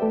Hello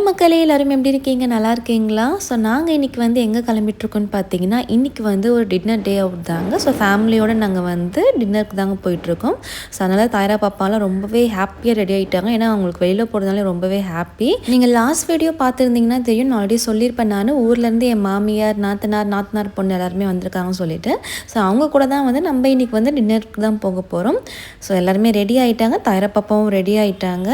மக்களே, எல்லோரும் எப்படி இருக்கீங்க? நல்லா இருக்கீங்களா? ஸோ நாங்கள் இன்றைக்கி வந்து எங்கே கிளம்பிட்டுருக்கோன்னு பார்த்தீங்கன்னா, இன்றைக்கி வந்து ஒரு டின்னர் டே அவுட் தாங்க. ஸோ ஃபேமிலியோடு நாங்கள் வந்து டின்னருக்கு தாங்க போயிட்டுருக்கோம். ஸோ அதனால் தாயரா பாப்பாலாம் ரொம்பவே ஹாப்பியாக ரெடி ஆகிட்டாங்க. ஏன்னா அவங்களுக்கு வெளியில் போகிறதுனால ரொம்பவே ஹாப்பி. நீங்கள் லாஸ்ட் வீடியோ பார்த்துருந்தீங்கன்னா தெரியும், நான் ஆல்ரெடி சொல்லியிருப்பேன். நான் ஊர்லேருந்து என் மாமியார், நாத்தனார் பொண்ணு எல்லாருமே வந்திருக்காங்கன்னு சொல்லிட்டு. ஸோ அவங்க கூட தான் வந்து நம்ம இன்றைக்கி வந்து டின்னருக்கு தான் போக போகிறோம். ஸோ எல்லாருமே ரெடி ஆகிட்டாங்க. தாயரா பாப்பாவும் ரெடி ஆகிட்டாங்க.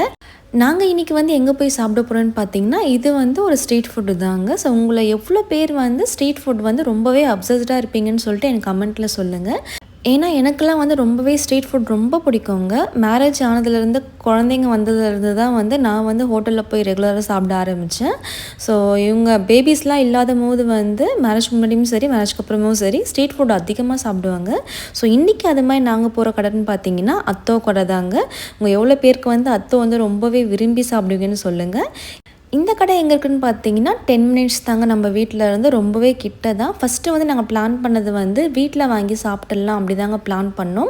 நாங்கள் இன்றைக்கி வந்து எங்கே போய் சாப்பிட போகிறோன்னு பார்த்தீங்கன்னா, இது வந்து ஒரு ஸ்ட்ரீட் ஃபுட்டு தாங்க. ஸோ உங்களை எவ்வளோ பேர் வந்து ஸ்ட்ரீட் ஃபுட் வந்து ரொம்பவே அப்சஸ்டாக இருப்பீங்கன்னு சொல்லிட்டு எனக்கு கமெண்ட்டில் சொல்லுங்கள். ஏன்னா எனக்கெல்லாம் வந்து ரொம்பவே ஸ்ட்ரீட் ஃபுட் ரொம்ப பிடிக்குங்க. மேரேஜ் ஆனதுலேருந்து, குழந்தைங்க வந்ததுலேருந்து தான் வந்து நான் வந்து ஹோட்டலில் போய் ரெகுலராக சாப்பிட ஆரம்பித்தேன். ஸோ இவங்க பேபிஸ்லாம் இல்லாத போது வந்து மேரேஜ்க்கு முன்னாடியும் சரி, மேரேஜ்க்கு அப்புறமும் சரி ஸ்ட்ரீட் ஃபுட் அதிகமாக சாப்பிடுவாங்க. ஸோ இன்றைக்கி அது மாதிரி நாங்கள் போகிற கடைன்னு பார்த்தீங்கன்னா அத்தோ கடை தாங்க. உங்கள் எவ்வளோ பேருக்கு வந்து அத்தோ வந்து ரொம்பவே விரும்பி சாப்பிடுவீங்கன்னு சொல்லுங்கள். இந்த கடை எங்கே இருக்குதுன்னு பார்த்தீங்கன்னா 10 மினிட்ஸ் தாங்க நம்ம வீட்டில் இருந்து, ரொம்பவே கிட்ட தான். ஃபஸ்ட்டு வந்து நாங்கள் பிளான் பண்ணது வந்து வீட்டில் வாங்கி சாப்பிட்டுடலாம் அப்படி தாங்க பிளான் பண்ணோம்.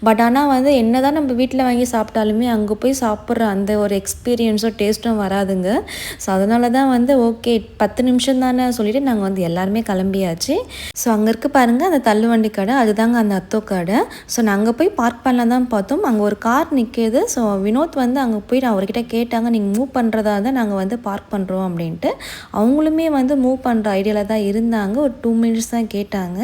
பட் ஆனால் வந்து என்ன தான் நம்ம வீட்டில் வாங்கி சாப்பிட்டாலுமே அங்கே போய் சாப்பிட்ற அந்த ஒரு எக்ஸ்பீரியன்ஸோ டேஸ்ட்டும் வராதுங்க. ஸோ அதனால தான் வந்து ஓகே 10 நிமிஷம் தானே சொல்லிவிட்டு நாங்கள் வந்து எல்லாருமே கிளம்பியாச்சு. ஸோ அங்கே இருக்க பாருங்கள் அந்த தள்ளுவண்டி கடை, அதுதாங்க அந்த அத்தோ கடை. ஸோ நாங்கள் அங்கே போய் பார்க் பண்ணலாம் தான் பார்த்தோம். அங்கே ஒரு கார் நிற்கிது. ஸோ வினோத் வந்து அங்கே போய் நான் அவர்கிட்ட கேட்டாங்க, நீங்கள் மூவ் பண்ணுறதா தான் நாங்கள் வந்து பார்க் பண்ணுறோம் அப்படின்ட்டு. அவங்களுமே வந்து மூவ் பண்ணுற ஐடியாவில் தான் இருந்தாங்க. ஒரு 2 மினிட்ஸ் தான் கேட்டாங்க.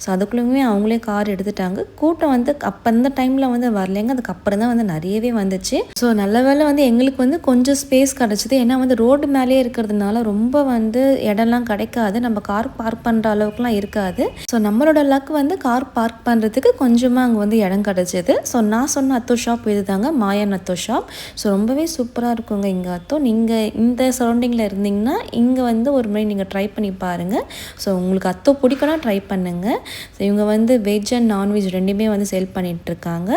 ஸோ அதுக்குள்ளேயுமே அவங்களே கார் எடுத்துட்டாங்க. கூட்டம் வந்து அப்போ அந்த டைமில் வந்து வரலைங்க, அதுக்கப்புறம் தான் வந்து நிறையவே வந்துச்சு. ஸோ நல்ல வேளை வந்து எங்களுக்கு வந்து கொஞ்சம் ஸ்பேஸ் கிடச்சிது. ஏன்னா வந்து ரோடு மேலே இருக்கிறதுனால ரொம்ப வந்து இடம்லாம் கிடைக்காது, நம்ம கார் பார்க் பண்ணுற அளவுக்குலாம் இருக்காது. ஸோ நம்மளோட லக் வந்து கார் பார்க் பண்ணுறதுக்கு கொஞ்சமாக அங்கே வந்து இடம் கிடச்சிது. ஸோ நான் சொன்ன அத்தோ ஷாப் இது தாங்க, மாயன் அத்தோ ஷாப். ஸோ ரொம்பவே சூப்பராக இருக்குங்க இங்கே அத்தோ. நீங்கள் இந்த சரௌண்டிங்கில் இருந்தீங்கன்னா இங்கே வந்து ஒரு முறை நீங்கள் ட்ரை பண்ணி பாருங்கள். ஸோ உங்களுக்கு அத்தோ பிடிக்கணும் ட்ரை பண்ணுங்கள். ஸோ இவங்க வந்து வெஜ் அண்ட் நான்வெஜ் ரெண்டுமே வந்து சேல் பண்ணிகிட்ருக்காங்க.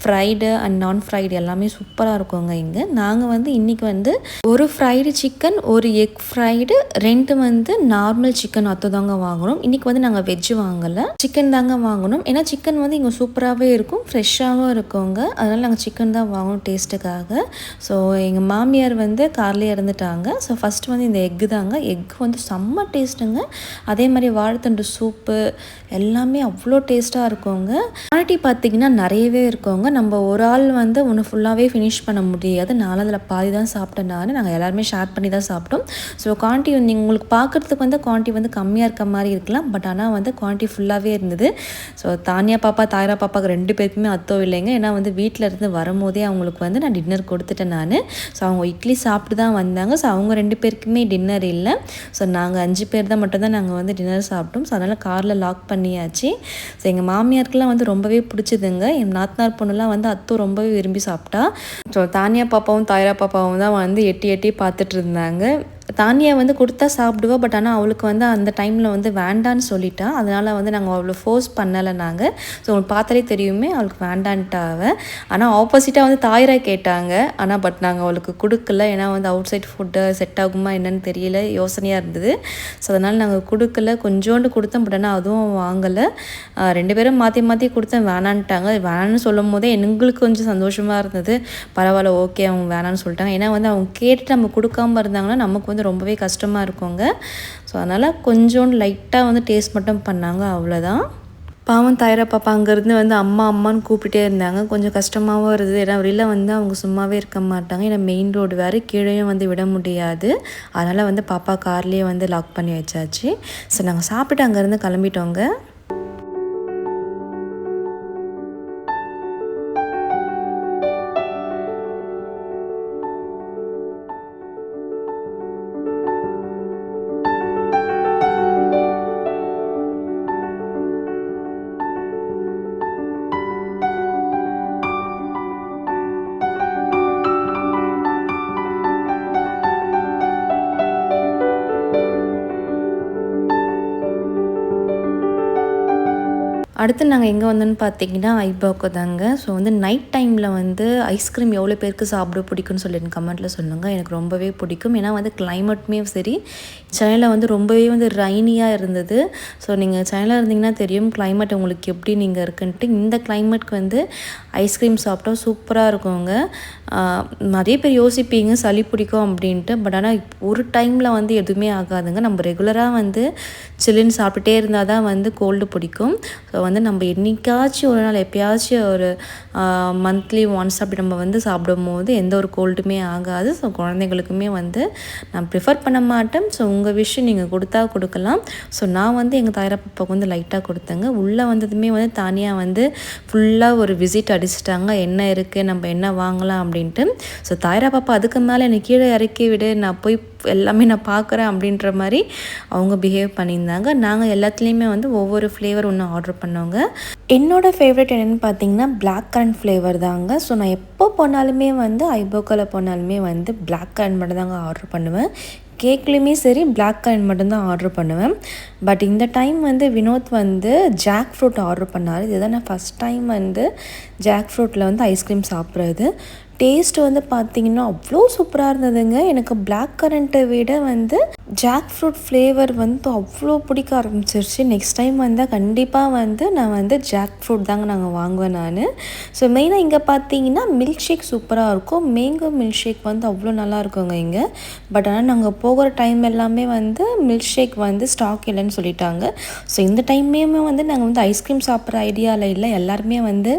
ஃப்ரைடு அண்ட் நான் ஃப்ரைடு எல்லாமே சூப்பராக இருக்குங்க இங்கே. நாங்கள் வந்து இன்றைக்கி வந்து ஒரு ஃப்ரைடு சிக்கன், ஒரு எக் ஃப்ரைடு, 2 வந்து நார்மல் சிக்கன் அத்தோ தாங்க வாங்கணும். இன்றைக்கி வந்து நாங்கள் வெஜ்ஜு வாங்கலை, சிக்கன் தாங்க வாங்கணும். ஏன்னா சிக்கன் வந்து இங்கே சூப்பராகவே இருக்கும், ஃப்ரெஷ்ஷாகவும் இருக்குங்க. அதனால் நாங்கள் சிக்கன் தான் வாங்கணும் டேஸ்ட்டுக்காக. ஸோ எங்கள் மாமியார் வந்து கார்லேயே இருந்துட்டாங்க. ஸோ ஃபஸ்ட்டு வந்து இந்த எக்கு தாங்க. எக் வந்து செம்ம டேஸ்ட்டுங்க. அதே மாதிரி வாழைத்தண்டு சூப்பு எல்லாமே அவ்வளோ டேஸ்ட்டாக இருக்குங்க. குவாலிட்டி பார்த்திங்கன்னா நிறையவே இருக்குங்க. நம்ம ஒரு ஆள் வந்து ஒன்று ஃபுல்லாகவே ஃபினிஷ் பண்ண முடியாது. நானும் அதில் பாதி தான் சாப்பிட்டேன். நாங்கள் எல்லாருமே ஷேர் பண்ணி தான் சாப்பிட்டோம். ஸோ குவான்டிட்டி வந்து உங்களுக்கு பார்க்குறதுக்கு வந்து குவான்டிட்டி வந்து கம்மியாக இருக்க மாதிரி இருக்கலாம், பட் ஆனால் வந்து குவான்டிட்டி ஃபுல்லாகவே இருந்தது. ஸோ தானியா பாப்பா, தாயரா பாப்பாவுக்கு 2 பேருக்குமே அத்தோ இல்லைங்க. ஏன்னா வந்து வீட்டில் இருந்து வரும்போதே அவங்களுக்கு வந்து நான் டின்னர் கொடுத்துட்டேன் நான். ஸோ அவங்க இட்லி சாப்பிட்டு தான் வந்தாங்க. ஸோ அவங்க 2 பேருக்குமே டின்னர் இல்லை. ஸோ நாங்கள் 5 பேர் தான் மட்டும்தான் நாங்கள் வந்து டின்னர் சாப்பிட்டோம். ஸோ அதனால் காரில் லாக் பண்ணியாச்சு. ஸோ எங்கள் மாமியாருக்கெலாம் வந்து ரொம்பவே பிடிச்சதுங்க. என் நாத்தனார் பொண்ணுலாம் வந்து அத்தோ ரொம்பவே விரும்பி சாப்பிட்டா. ஸோ தானியா பாப்பாவும் தாயரா பாப்பாவும் தான் வந்து எட்டி எட்டி பார்த்துட்டு இருந்தாங்க. தானியா வந்து கொடுத்தா சாப்பிடுவா, பட் ஆனால் அவளுக்கு வந்து அந்த டைமில் வந்து வேண்டான்னு சொல்லிட்டா. அதனால் வந்து நாங்கள் அவ்வளோ ஃபோர்ஸ் பண்ணலை நாங்கள். ஸோ உங்களுக்கு பார்த்தாலே தெரியுமே அவளுக்கு வேண்டான்ட்டாவ. ஆனால் ஆப்போசிட்டாக வந்து தாயரா கேட்டாங்க. ஆனால் பட் நாங்கள் அவளுக்கு கொடுக்கல. ஏன்னா வந்து அவுட் சைட் ஃபுட்டு செட் ஆகுமா என்னன்னு தெரியல, யோசனையாக இருந்தது. ஸோ அதனால் நாங்கள் கொடுக்கல. கொஞ்சோண்டு கொடுத்தோம், பட் ஆனால் அதுவும் வாங்கலை. 2 பேரும் மாற்றி மாற்றி கொடுத்தேன், வேணான்ட்டாங்க. வேணான்னு சொல்லும் போதே எங்களுக்கு கொஞ்சம் சந்தோஷமாக இருந்தது. பரவாயில்ல, ஓகே அவங்க வேணான்னு சொல்லிட்டாங்க. ஏன்னா வந்து அவங்க கேட்டுட்டு நம்ம கொடுக்காம இருந்தாங்கன்னா நமக்கு வந்து ரொம்பவே கஷ்டமாக இருக்குங்க. ஸோ அதனால் கொஞ்சோண்டு லைட்டாக வந்து டேஸ்ட் மட்டும் பண்ணாங்க, அவ்வளோதான். பாவம் தாயரா பாப்பா அங்கேருந்து வந்து அம்மா அம்மான்னு கூப்பிட்டுட்டே இருந்தாங்க. கொஞ்சம் கஷ்டமாகவும் இருந்தது. ஏன்னா வெளியில் வந்து அவங்க சும்மாவே இருக்க மாட்டாங்க. ஏன்னா மெயின் ரோடு வேறு, கீழேயும் வந்து விட முடியாது. அதனால் வந்து பாப்பா கார்லேயே வந்து லாக் பண்ணி வச்சாச்சு. ஸோ நாங்கள் சாப்பிட்டு அங்கேருந்து கிளம்பிட்டோங்க. அடுத்து நாங்கள் எங்கே வந்தோன்னு பார்த்தீங்கன்னா ஐபாக்கோ தாங்க. ஸோ வந்து நைட் டைமில் வந்து ஐஸ்கிரீம் எவ்வளோ பேருக்கு சாப்பிட பிடிக்கும்னு சொல்லிட்டு கமெண்ட்டில் சொல்லுங்கள். எனக்கு ரொம்பவே பிடிக்கும். ஏன்னா வந்து கிளைமேட்டுமே சரி, சென்னையில் வந்து ரொம்பவே வந்து ரைனியாக இருந்தது. ஸோ நீங்கள் சென்னையில் இருந்தீங்கன்னா தெரியும் கிளைமேட் உங்களுக்கு எப்படி நீங்கள் இருக்குன்ட்டு. இந்த கிளைமேட்க்கு வந்து ஐஸ்கிரீம் சாப்பிட்டா சூப்பராக இருக்குங்க. நிறைய பேர் யோசிப்பீங்க சளி பிடிக்கும் அப்படின்ட்டு. பட் ஆனால் ஒரு டைமில் வந்து எதுவுமே ஆகாதுங்க. நம்ம ரெகுலராக வந்து சில்லுன்னு சாப்பிட்டுட்டே இருந்தால் தான் வந்து கோல்டு பிடிக்கும். ஸோ வந்து நம்ம என்றைக்காச்சும் ஒரு நாள் எப்போயாச்சும் ஒரு மந்த்லி ஒன்ஸ் அப்படி நம்ம வந்து சாப்பிடும்போது எந்த ஒரு கோல்டுமே ஆகாது. ஸோ குழந்தைங்களுக்குமே வந்து நான் ப்ரிஃபர் பண்ண மாட்டேன். ஸோ உங்கள் விஷயம் நீங்கள் கொடுத்தா கொடுக்கலாம். ஸோ நான் வந்து எங்கள் தாயாரா பாப்பாவுக்கு வந்து லைட்டாக கொடுத்தேங்க. உள்ளே வந்ததுமே வந்து தானியாக வந்து ஃபுல்லாக ஒரு விசிட் அடிச்சிட்டாங்க. என்ன இருக்குது, நம்ம என்ன வாங்கலாம் அப்படின்ட்டு. ஸோ தாயாரா பாப்பா அதுக்கு மேலே என்னை கீழே இறக்கி விடு, நான் போய் எல்லாமே நான் பார்க்குறேன் அப்படின்ற மாதிரி அவங்க பிஹேவ் பண்ணியிருந்தாங்க. நாங்கள் எல்லாத்துலேயுமே வந்து ஒவ்வொரு ஃப்ளேவர் ஒன்று ஆர்டர் பண்ணோங்க. என்னோடய ஃபேவரட் என்னென்னு பார்த்தீங்கன்னா பிளாக் கரண்ட் ஃப்ளேவர் தாங்க. ஸோ நான் எப்போ போனாலுமே வந்து ஐபோக்கோவில் போனாலுமே வந்து பிளாக் கரண்ட் மட்டும் தாங்க ஆர்டர் பண்ணுவேன். கேக்லேயுமே சரி பிளாக் கரண்ட் மட்டும்தான் ஆர்டர் பண்ணுவேன். பட் இந்த டைம் வந்து வினோத் வந்து ஜாக் ஃப்ரூட் ஆர்டர் பண்ணார். இதுதான் நான் ஃபஸ்ட் டைம் வந்து ஜாக் ஃப்ரூட்டில் வந்து ஐஸ்கிரீம் சாப்பிட்றது. டேஸ்ட் வந்து பார்த்திங்கன்னா அவ்வளோ சூப்பராக இருந்ததுங்க. எனக்கு பிளாக் கரண்ட்டை விட வந்து ஜாக் ஃப்ரூட் ஃப்ளேவர் வந்து அவ்வளோ பிடிக்க ஆரம்பிச்சிருச்சு. நெக்ஸ்ட் டைம் வந்தால் கண்டிப்பாக வந்து நான் வந்து ஜாக் ஃப்ரூட் தாங்க நாங்கள் வாங்குவேன் நான். ஸோ மெயினாக இங்கே பார்த்தீங்கன்னா மில்க் ஷேக் சூப்பராக இருக்கும். மேங்கோ மில்க் ஷேக் வந்து அவ்வளோ நல்லா இருக்குங்க இங்கே. பட் ஆனால் நாங்கள் போகிற டைம் எல்லாமே வந்து மில்க் ஷேக் வந்து ஸ்டாக் இல்லைன்னு சொல்லிட்டாங்க. ஸோ இந்த டைமே வந்து நாங்கள் வந்து ஐஸ்கிரீம் சாப்பிட்ற ஐடியாவில் இல்லை, எல்லாருமே வந்து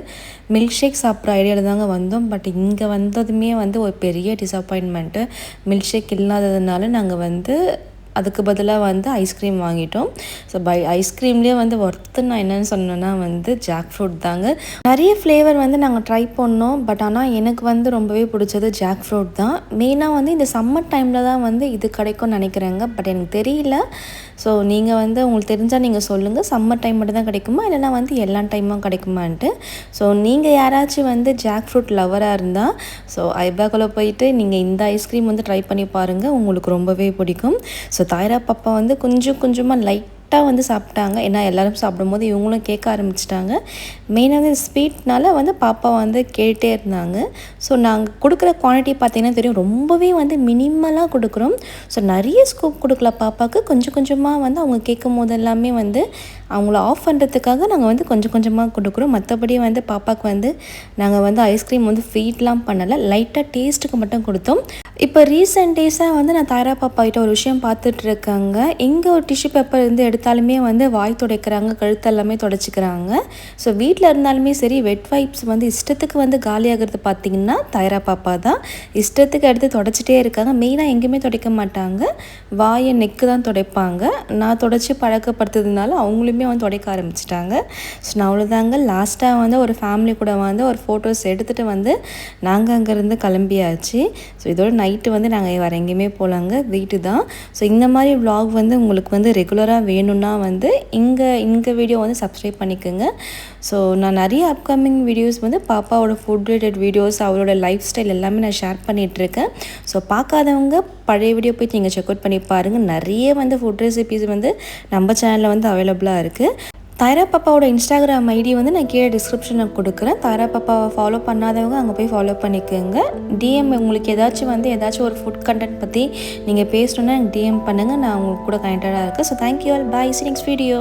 மில்க் ஷேக் சாப்பிட்ற ஐடியாவில் தாங்க வந்தோம். பட் இங்கே வந்ததுமே வந்து ஒரு பெரிய டிசப்பாயின்மெண்ட்டு. மில்க் ஷேக் இல்லாததுனால நாங்கள் வந்து அதுக்கு பதிலாக வந்து ஐஸ்கிரீம் வாங்கிட்டோம். ஸோ ஐஸ்கிரீம்லேயே வந்து ஒர்த்து நான் என்னென்னு சொன்னேன்னா வந்து ஜாக் ஃப்ரூட் தாங்க. நிறைய ஃப்ளேவர் வந்து நாங்கள் ட்ரை பண்ணோம். பட் ஆனால் எனக்கு வந்து ரொம்பவே பிடிச்சது ஜாக் ஃப்ரூட் தான். மெயினாக வந்து இந்த சம்மர் டைமில் தான் வந்து இது கிடைக்கும்னு நினைக்கிறேங்க. பட் எனக்கு தெரியல. ஸோ நீங்கள் வந்து உங்களுக்கு தெரிஞ்சால் நீங்கள் சொல்லுங்கள், சம்மர் டைம் மட்டும் தான் கிடைக்குமா இல்லைனா வந்து எல்லா டைமும் கிடைக்குமான்ட்டு. ஸோ நீங்கள் யாராச்சும் வந்து ஜாக் ஃப்ரூட் லவராக இருந்தால் ஸோ ஐபாக்கோவில் போயிட்டு நீங்கள் இந்த ஐஸ்கிரீம் வந்து ட்ரை பண்ணி பாருங்கள், உங்களுக்கு ரொம்பவே பிடிக்கும். ஸோ தாயாரா பாப்பா வந்து கொஞ்சம் கொஞ்சமாக லைட்டாக வந்து சாப்பிட்டாங்க. ஏன்னா எல்லோரும் சாப்பிடும்போது இவங்களும் கேட்க ஆரம்பிச்சிட்டாங்க. மெயினாக வந்து ஸ்வீட்னால வந்து பாப்பா வந்து கேட்டே இருந்தாங்க. ஸோ நாங்கள் கொடுக்குற குவான்டிட்டி பார்த்திங்கன்னா தெரியும், ரொம்பவே வந்து மினிமலாக கொடுக்குறோம். ஸோ நிறைய ஸ்கூப் கொடுக்கல பாப்பாவுக்கு, கொஞ்சம் கொஞ்சமாக வந்து அவங்க கேட்கும் போது எல்லாமே வந்து அவங்கள ஆஃப் பண்ணுறதுக்காக நாங்கள் வந்து கொஞ்சம் கொஞ்சமாக கொடுக்குறோம். மற்றபடி வந்து பாப்பாவுக்கு வந்து நாங்கள் வந்து ஐஸ்கிரீம் வந்து ஃபீட்லாம் பண்ணலை, லைட்டாக டேஸ்ட்டுக்கு மட்டும் கொடுத்தோம். இப்போ ரீசெண்ட் டேஸாக வந்து நான் தாயாரா பாப்பாக்கிட்ட ஒரு விஷயம் பார்த்துட்ருக்காங்க. எங்கே ஒரு டிஷ்யூ பேப்பர் இருந்து எடுத்தாலுமே வந்து வாய் துடைக்கிறாங்க, கழுத்து எல்லாமே துடைச்சிக்கிறாங்க. ஸோ வீட்டில் இருந்தாலுமே சரி வெட் வைப்ஸ் வந்து இஷ்டத்துக்கு வந்து காலியாகிறது பார்த்திங்கன்னா தாயாரா பாப்பா தான். இஷ்டத்துக்கு எடுத்து துடைச்சிட்டே இருக்காங்க. மெயினாக எங்கேயுமே துடைக்க மாட்டாங்க, வாயை நெக்கு தான் துடைப்பாங்க. நான் துடைச்சி பழக்கப்படுத்துறதுனால அவங்களுமே வந்து துடைக்க ஆரம்பிச்சிட்டாங்க. ஸோ நான் அவ்வளோதாங்க. லாஸ்ட்டாக வந்து ஒரு ஃபேமிலி கூட வந்து ஒரு ஃபோட்டோஸ் எடுத்துகிட்டு வந்து நாங்கள் அங்கேருந்து கிளம்பியாச்சு. ஸோ இதோட நைட்டு வந்து நாங்கள் வேறு எங்கேயுமே போகலாங்க, வீட்டு தான். ஸோ இந்த மாதிரி vlog வந்து உங்களுக்கு வந்து ரெகுலராக வேணும்னா வந்து இங்கே வீடியோ வந்து சப்ஸ்கிரைப் பண்ணிக்கோங்க. ஸோ நான் நிறைய அப்கமிங் வீடியோஸ் வந்து பாப்பாவோட ஃபுட் ரிலேட்டட் வீடியோஸ், அவளோட லைஃப் ஸ்டைல் எல்லாமே நான் ஷேர் பண்ணிகிட்ருக்கேன். ஸோ பார்க்காதவங்க பழைய வீடியோ போய்ட்டு நீங்கள் செக் அவுட் பண்ணி பாருங்கள். நிறைய வந்து ஃபுட் ரெசிபீஸ் வந்து நம்ம சேனலில் வந்து அவைலபிளாக இருக்குது. தாயாரா பாப்பாவோட இன்ஸ்டாகிராம் ஐடி வந்து நான் கீழே டிஸ்கிரிப்ஷனில் கொடுக்குறேன். தாயாரா பாப்பாவை ஃபாலோ பண்ணாதவங்க அங்கே போய் ஃபாலோ பண்ணிக்கோங்க. டிஎம் உங்களுக்கு ஏதாச்சும் ஒரு ஃபுட் கண்டென்ட் பற்றி நீங்கள் பேசணுன்னா எனக்கு டிஎம் பண்ணுங்கள், நான் உங்களுக்கு கூட கனெக்டடாக இருக்கேன். ஸோ தேங்க்யூ ஆல், பாய், சி நெக்ஸ்ட் வீடியோ.